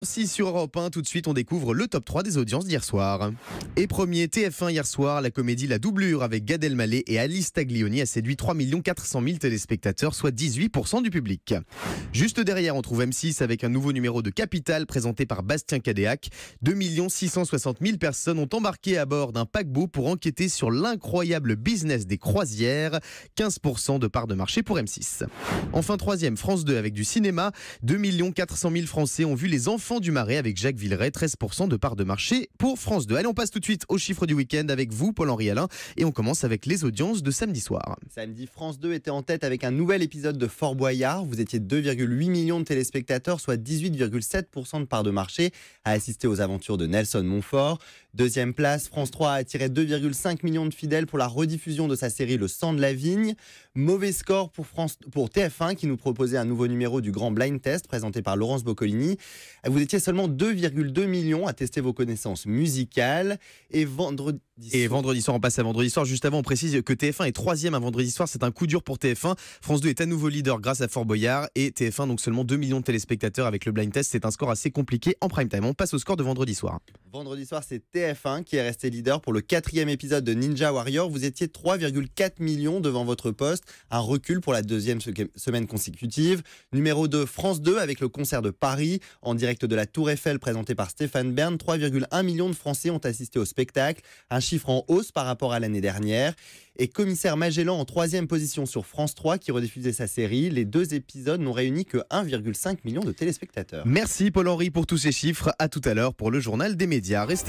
M6 sur Europe 1. Tout de suite, on découvre le top 3 des audiences d'hier soir. Et premier, TF1 hier soir, la comédie La Doublure avec Gad Elmaleh et Alice Taglioni a séduit 3 400 000 téléspectateurs, soit 18% du public. Juste derrière, on trouve M6 avec un nouveau numéro de Capital présenté par Bastien Cadéac. 2 660 000 personnes ont embarqué à bord d'un paquebot pour enquêter sur l'incroyable business des croisières. 15% de part de marché pour M6. Enfin, troisième, France 2 avec du cinéma. 2 400 000 Français ont vu Les Enfants du Marais avec Jacques Villeray. 13% de part de marché pour France 2. Allez, on passe tout de suite aux chiffres du week-end avec vous, Paul-Henri Alain. Et on commence avec les audiences de samedi soir. Samedi, France 2 était en tête avec un nouvel épisode de Fort Boyard. Vous étiez 2,8 millions de téléspectateurs, soit 18,7% de part de marché, à assister aux aventures de Nelson Montfort. Deuxième place, France 3 a attiré 2,5 millions de fidèles pour la rediffusion de sa série Le Sang de la Vigne. Mauvais score pour TF1 qui nous proposait un nouveau numéro du Grand Blind Test présenté par Laurence Boccolini. Vous étiez seulement 2,2 millions à tester vos connaissances musicales. Et vendredi soir, on passe à vendredi soir. Juste avant, on précise que TF1 est troisième un vendredi soir. C'est un coup dur pour TF1. France 2 est à nouveau leader grâce à Fort Boyard. Et TF1, donc seulement 2 millions de téléspectateurs avec le blind test. C'est un score assez compliqué en prime time. On passe au score de vendredi soir. Vendredi soir, c'est TF1 qui est resté leader pour le 4e épisode de Ninja Warrior. Vous étiez 3,4 millions devant votre poste. Un recul pour la deuxième semaine consécutive. Numéro 2, France 2 avec le concert de Paris en direct de la Tour Eiffel présenté par Stéphane Bern. 3,1 millions de Français ont assisté au spectacle. Un chiffre en hausse par rapport à l'année dernière. Et Commissaire Magellan en 3e position sur France 3 qui rediffusait sa série. Les deux épisodes n'ont réuni que 1,5 million de téléspectateurs. Merci Paul-Henri pour tous ces chiffres. À tout à l'heure pour le journal des médias. Restez